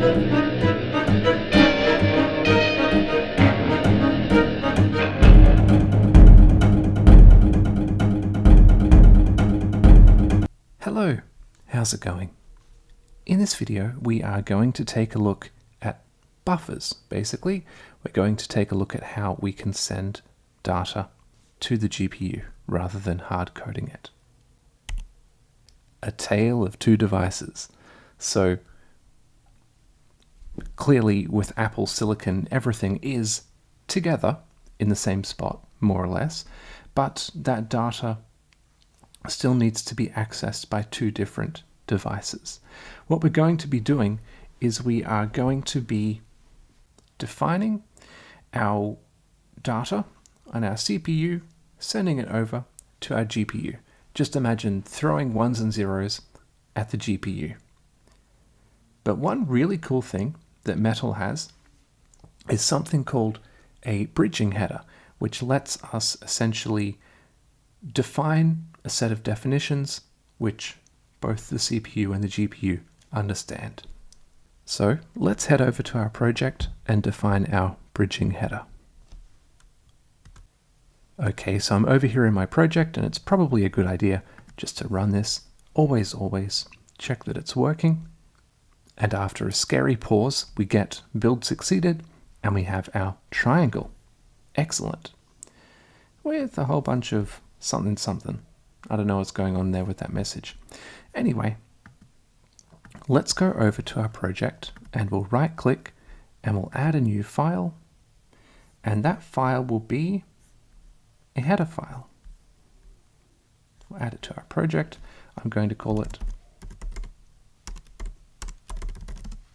Hello, how's it going? In this video, we are going to take a look at buffers. Basically, we're going to take a look at how we can send data to the GPU rather than hard coding it. A tale of two devices. So clearly with Apple Silicon, everything is together in the same spot, more or less, but that data still needs to be accessed by two different devices. What we're going to be doing is we are going to be defining our data on our CPU, sending it over to our GPU. Just imagine throwing ones and zeros at the GPU. But one really cool thing that Metal has is something called a bridging header, which lets us essentially define a set of definitions which both the CPU and the GPU understand. So let's head over to our project and define our bridging header. Okay, so I'm over here in my project, and it's probably a good idea just to run this. Always check that it's working. And after a scary pause, we get build succeeded, and we have our triangle. Excellent. With a whole bunch of something. I don't know what's going on there with that message. Anyway, let's go over to our project and we'll right click and we'll add a new file, and that file will be a header file. We'll add it to our project. I'm going to call it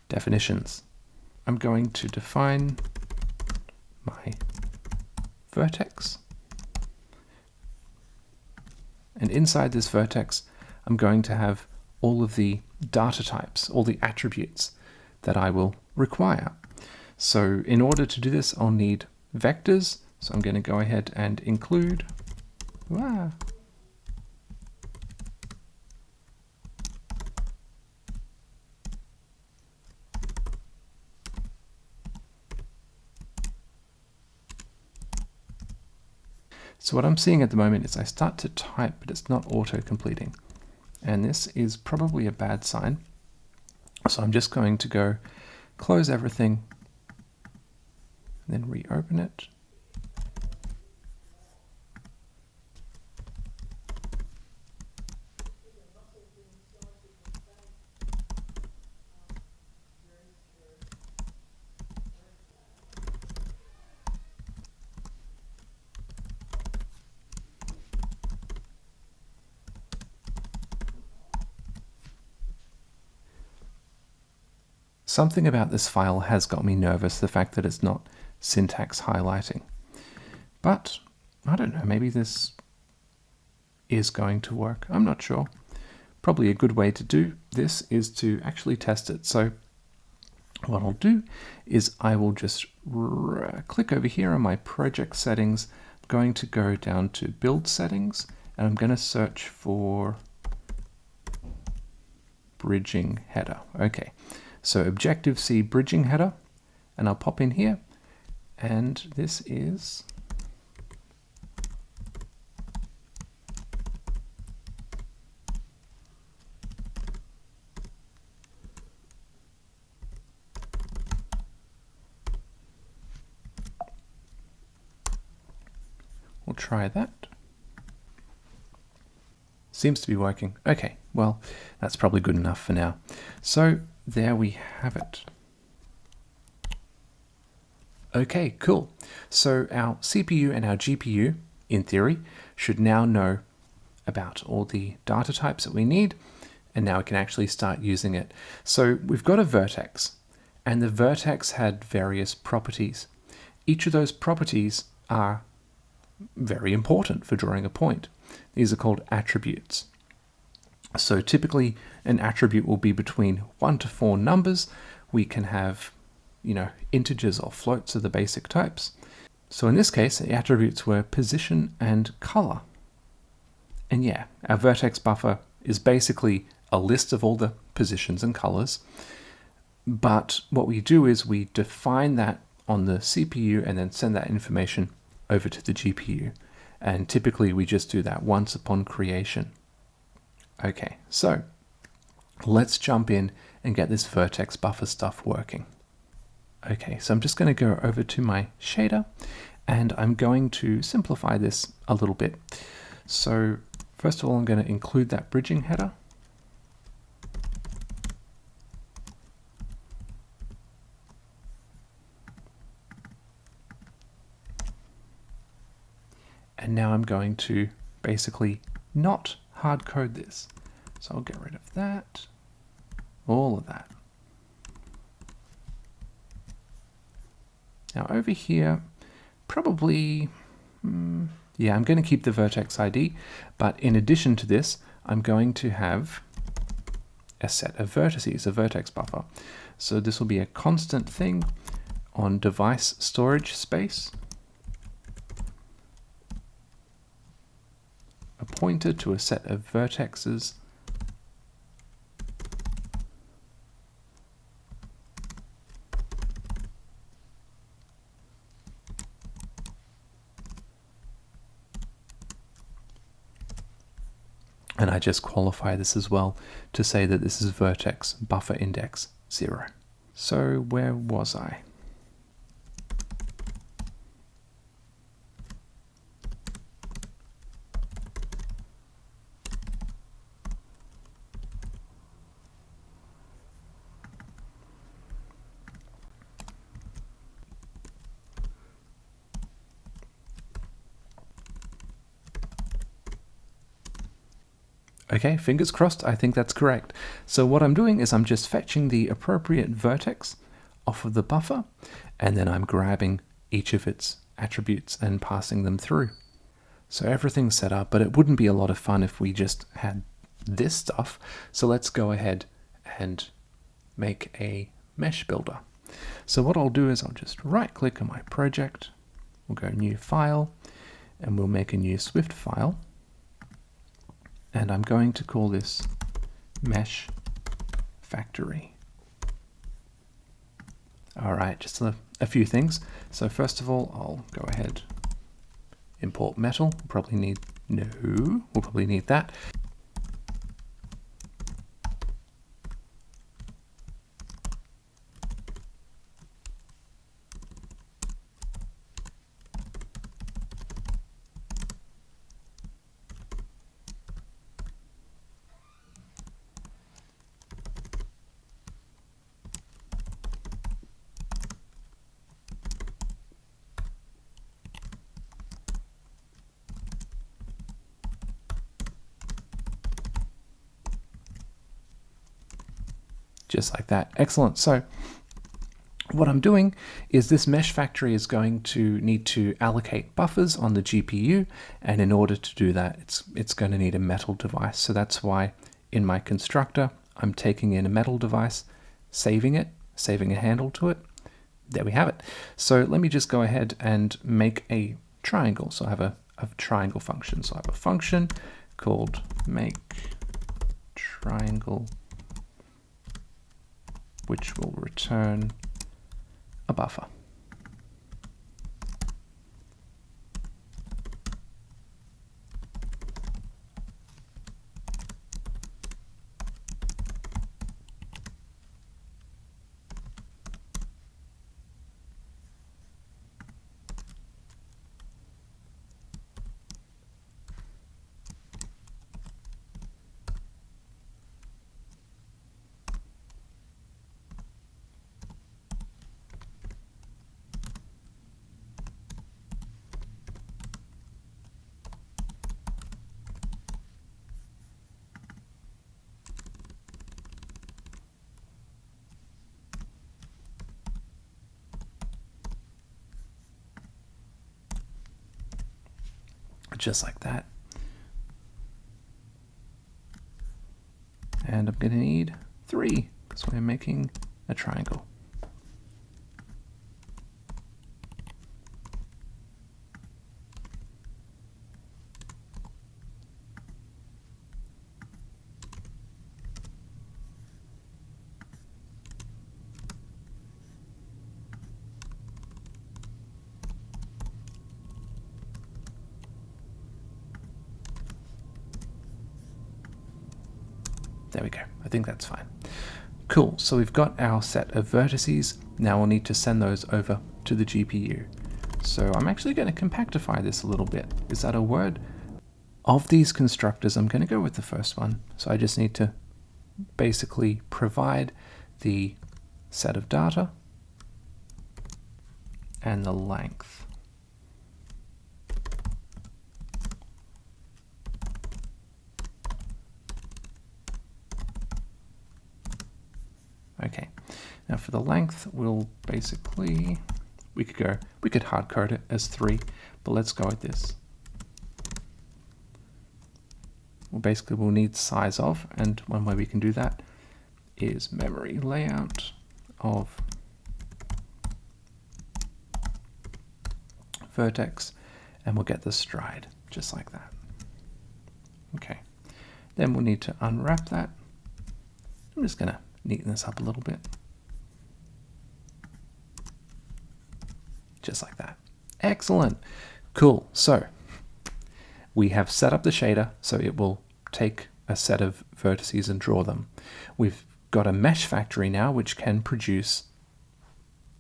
definitions. I'm going to define my vertex. And inside this vertex, I'm going to have all of the data types, all the attributes that I will require. So in order to do this, I'll need vectors. So I'm going to go ahead and include So what I'm seeing at the moment is I start to type, but it's not auto-completing. And this is probably a bad sign. So I'm just going to go close everything, and then reopen it. Something about this file has got me nervous, the fact that it's not syntax highlighting. But I don't know, maybe this is going to work. I'm not sure. Probably a good way to do this is to actually test it. So what I'll do is I will just click over here on my project settings. I'm going to go down to build settings, and I'm going to search for bridging header. Okay. So Objective-C bridging header, and I'll pop in here, and this is we'll try that. Seems to be working. Okay, well, that's probably good enough for now. So there we have it. Okay, cool. So our CPU and our GPU, in theory, should now know about all the data types that we need, and now we can actually start using it. So we've got a vertex, and the vertex had various properties. Each of those properties are very important for drawing a point. These are called attributes. So typically an attribute will be between 1 to 4 numbers. We can have, integers or floats are the basic types. So in this case, the attributes were position and color. And yeah, our vertex buffer is basically a list of all the positions and colors. But what we do is we define that on the CPU and then send that information over to the GPU. And typically we just do that once upon creation. Okay, so let's jump in and get this Vertex Buffer stuff working. Okay, so I'm just going to go over to my shader and I'm going to simplify this a little bit. So first of all, I'm going to include that bridging header. And now I'm going to basically not hard code this. So I'll get rid of that, all of that. Now over here, probably, yeah, I'm going to keep the vertex ID, but in addition to this, I'm going to have a set of vertices, a vertex buffer. So this will be a constant thing on device storage space, a pointer to a set of vertexes, and I just qualify this as well to say that this is vertex buffer index 0. So where was I? Okay, fingers crossed, I think that's correct. So what I'm doing is I'm just fetching the appropriate vertex off of the buffer, and then I'm grabbing each of its attributes and passing them through. So everything's set up, but it wouldn't be a lot of fun if we just had this stuff. So let's go ahead and make a mesh builder. So what I'll do is I'll just right click on my project, we'll go new file, and we'll make a new Swift file. And I'm going to call this mesh factory. All right, just a few things. So first of all, I'll go ahead, import metal. We'll probably need that. Just like that. Excellent. So what I'm doing is this mesh factory is going to need to allocate buffers on the GPU, and in order to do that, it's going to need a metal device. So that's why in my constructor, I'm taking in a metal device, saving it, saving a handle to it. There we have it. So let me just go ahead and make a triangle. So I have a triangle function. So I have a function called make triangle, which will return a buffer. Just like that. And I'm going to need 3 because we're making a triangle. There we go. I think that's fine. Cool. So we've got our set of vertices. Now we'll need to send those over to the GPU. So I'm actually going to compactify this a little bit. Is that a word? Of these constructors, I'm going to go with the first one. So I just need to basically provide the set of data and the length. Okay, now for the length, we'll basically, we could hard code it as 3, but let's go with this. Well, basically we'll need size of, and one way we can do that is memory layout of vertex, and we'll get the stride just like that. Okay, then we'll need to unwrap that. I'm just going to neaten this up a little bit. Just like that. Excellent. Cool. So we have set up the shader so it will take a set of vertices and draw them. We've got a mesh factory now which can produce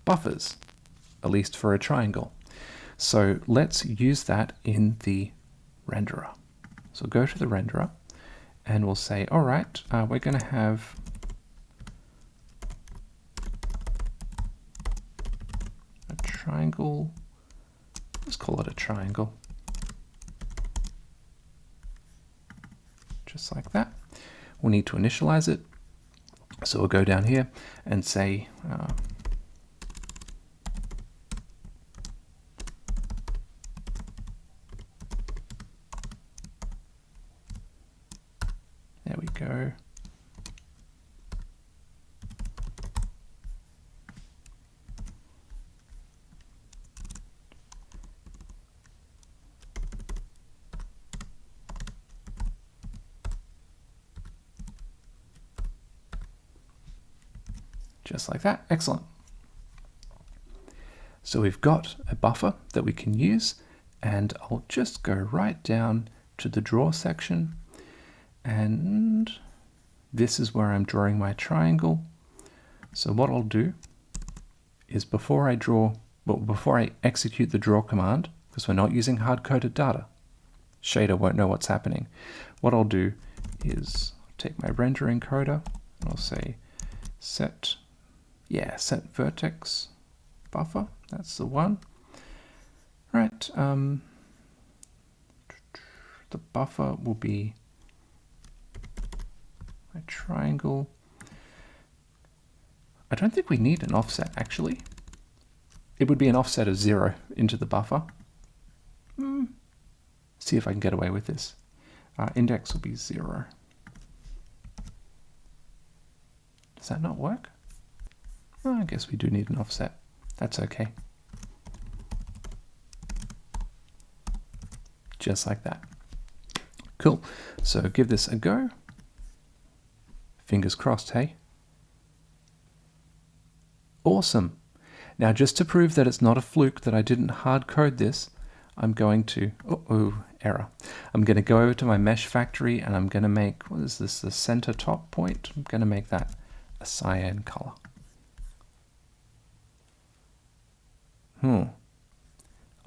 buffers, at least for a triangle. So let's use that in the renderer. So go to the renderer and we'll say, all right, we're going to have a triangle. Let's call it a triangle. Just like that. We'll need to initialize it. So we'll go down here and say there we go. Just like that. Excellent. So we've got a buffer that we can use, and I'll just go right down to the draw section, and this is where I'm drawing my triangle. So what I'll do is before I execute the draw command, because we're not using hard-coded data, shader won't know what's happening. What I'll do is take my render encoder and I'll say set vertex buffer. That's the one. Right. The buffer will be my triangle. I don't think we need an offset actually. It would be an offset of 0 into the buffer. See if I can get away with this. Index will be 0. Does that not work? Oh, I guess we do need an offset. That's okay. Just like that. Cool. So give this a go. Fingers crossed, hey? Awesome. Now just to prove that it's not a fluke that I didn't hard code this, I'm going to, error. I'm going to go over to my mesh factory and I'm going to make, what is this, the center top point? I'm going to make that a cyan color.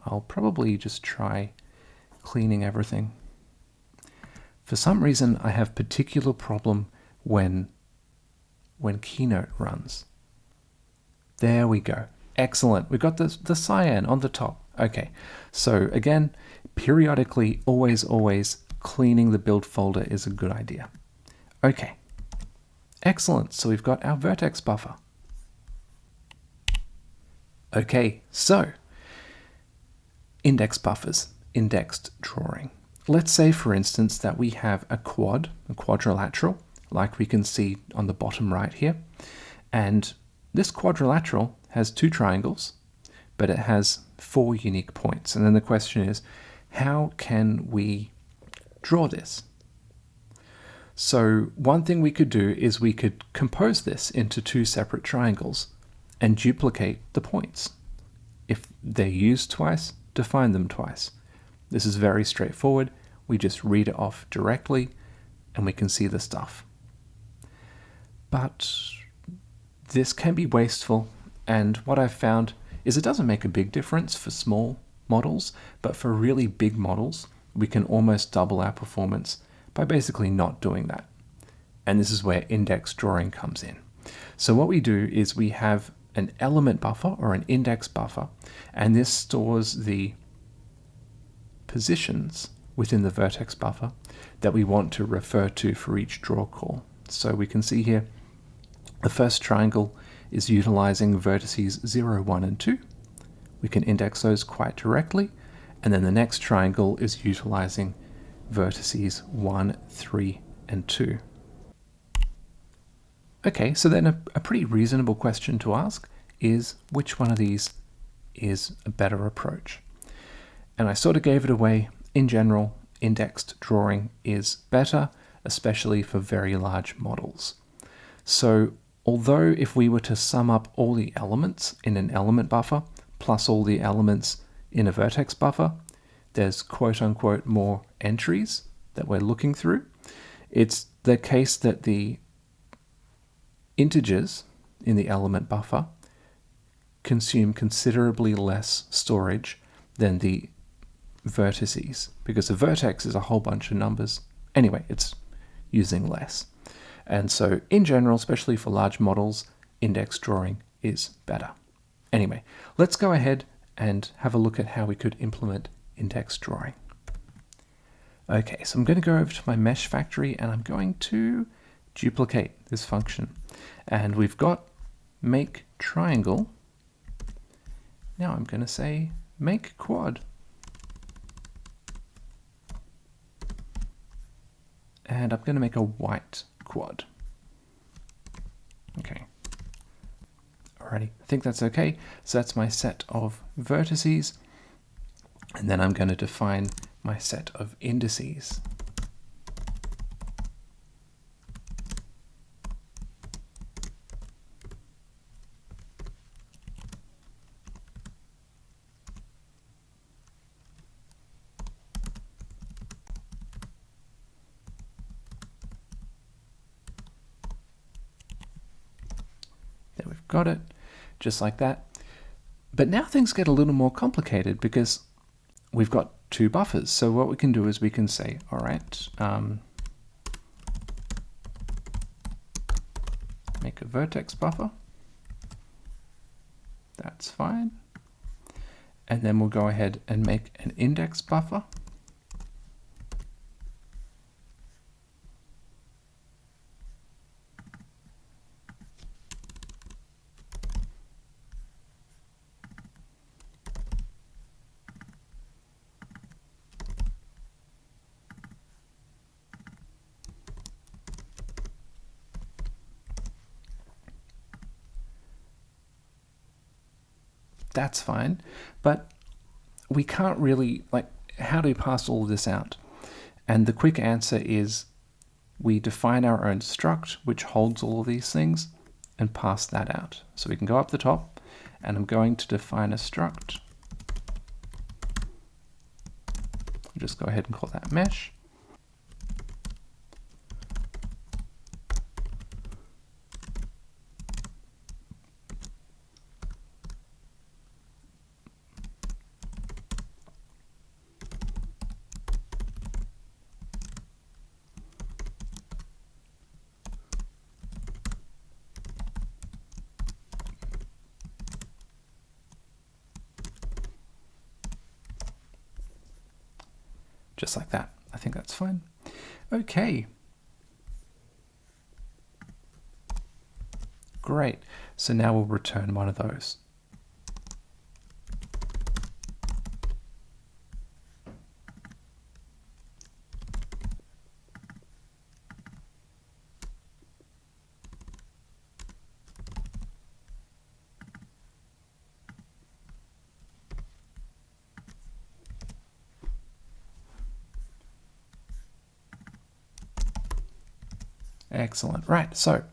I'll probably just try cleaning everything. For some reason, I have particular problem when Keynote runs. There we go. Excellent. We've got the cyan on the top. Okay. So again, periodically, always cleaning the build folder is a good idea. Okay. Excellent. So we've got our vertex buffer. Okay, so index buffers, indexed drawing. Let's say, for instance, that we have a quadrilateral, like we can see on the bottom right here. And this quadrilateral has 2 triangles, but it has 4 unique points. And then the question is, how can we draw this? So one thing we could do is we could compose this into 2 separate triangles and duplicate the points. If they're used twice, define them twice. This is very straightforward. We just read it off directly and we can see the stuff. but this can be wasteful, and what I've found is it doesn't make a big difference for small models, but for really big models, we can almost double our performance by basically not doing that. And this is where index drawing comes in. So what we do is we have an element buffer or an index buffer, and this stores the positions within the vertex buffer that we want to refer to for each draw call. So we can see here the first triangle is utilizing vertices 0, 1, and 2. We can index those quite directly, and then the next triangle is utilizing vertices 1, 3, and 2. Okay, so then a pretty reasonable question to ask is which one of these is a better approach? And I sort of gave it away. In general, indexed drawing is better, especially for very large models. So although if we were to sum up all the elements in an element buffer plus all the elements in a vertex buffer, there's quote-unquote more entries that we're looking through. It's the case that the integers in the element buffer consume considerably less storage than the vertices, because a vertex is a whole bunch of numbers. Anyway, it's using less. And so in general, especially for large models, index drawing is better. Anyway, let's go ahead and have a look at how we could implement index drawing. Okay, so I'm going to go over to my mesh factory and I'm going to duplicate this function. And we've got make triangle. Now I'm going to say make quad. And I'm going to make a white quad. Okay. Alrighty, I think that's okay. So that's my set of vertices. And then I'm going to define my set of indices. There we've got it, just like that. But now things get a little more complicated because we've got two buffers. So what we can do is we can say, all right, make a vertex buffer. That's fine. And then we'll go ahead and make an index buffer. That's fine, but we can't really, how do we pass all of this out? And the quick answer is we define our own struct, which holds all of these things, and pass that out. So we can go up the top, and I'm going to define a struct. I'll just go ahead and call that mesh. Just like that. I think that's fine. Okay. Great. So now we'll return one of those. Excellent. Right, so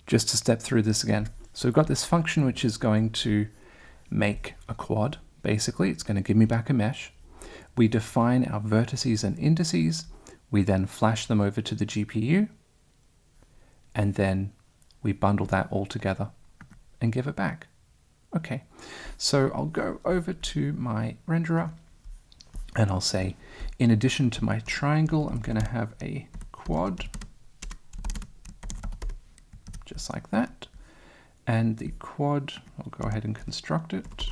just to step through this again. So we've got this function which is going to make a quad. Basically, it's going to give me back a mesh. We define our vertices and indices. We then flash them over to the GPU. And then we bundle that all together and give it back. Okay, so I'll go over to my renderer and I'll say, in addition to my triangle, I'm going to have a quad, just like that. And the quad, I'll go ahead and construct it.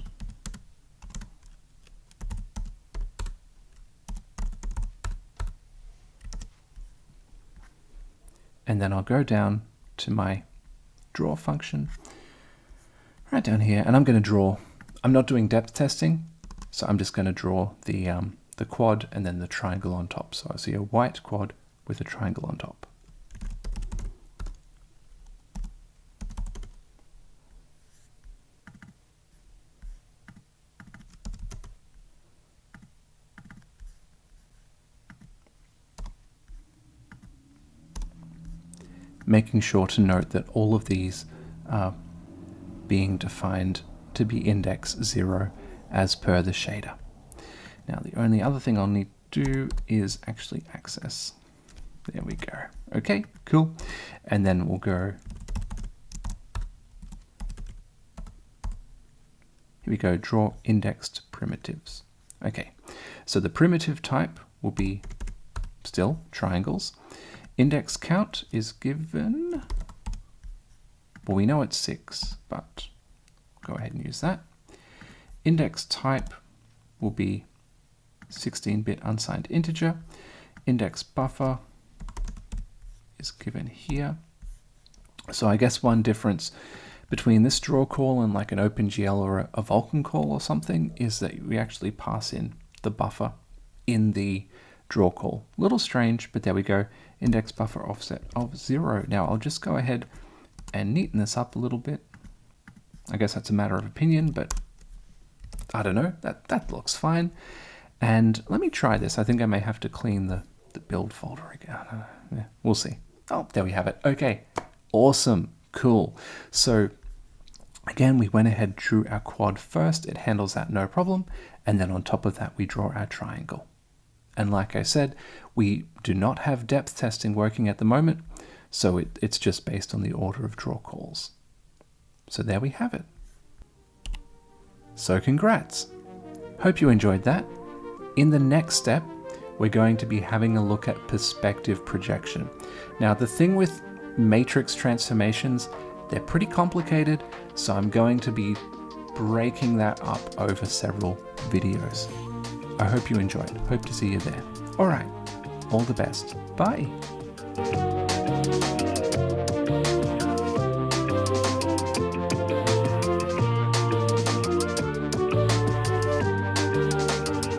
And then I'll go down to my draw function right down here, and I'm going to draw. I'm not doing depth testing, so I'm just going to draw the quad and then the triangle on top. So I see a white quad with a triangle on top. Making sure to note that all of these are being defined to be index 0 as per the shader. Now the only other thing I'll need to do is actually access. There we go. Okay, cool. And then we'll go, here we go, draw indexed primitives. Okay, so the primitive type will be still triangles. Index count is given, well, we know it's 6, but go ahead and use that. Index type will be 16-bit unsigned integer. Index buffer is given here. So I guess one difference between this draw call and like an OpenGL or a Vulkan call or something is that we actually pass in the buffer in the draw call. Little strange, but there we go. Index buffer offset of 0. Now I'll just go ahead and neaten this up a little bit. I guess that's a matter of opinion, but I don't know. That looks fine. And let me try this. I think I may have to clean the build folder again. Yeah, we'll see. Oh, there we have it. Okay, awesome, cool. So again, we went ahead, drew our quad first. It handles that no problem. And then on top of that, we draw our triangle. And like I said, we do not have depth testing working at the moment, so it's just based on the order of draw calls. So there we have it. So congrats. Hope you enjoyed that. In the next step, we're going to be having a look at perspective projection. Now, the thing with matrix transformations, they're pretty complicated, so I'm going to be breaking that up over several videos. I hope you enjoyed. Hope to see you there. All right. All the best. Bye.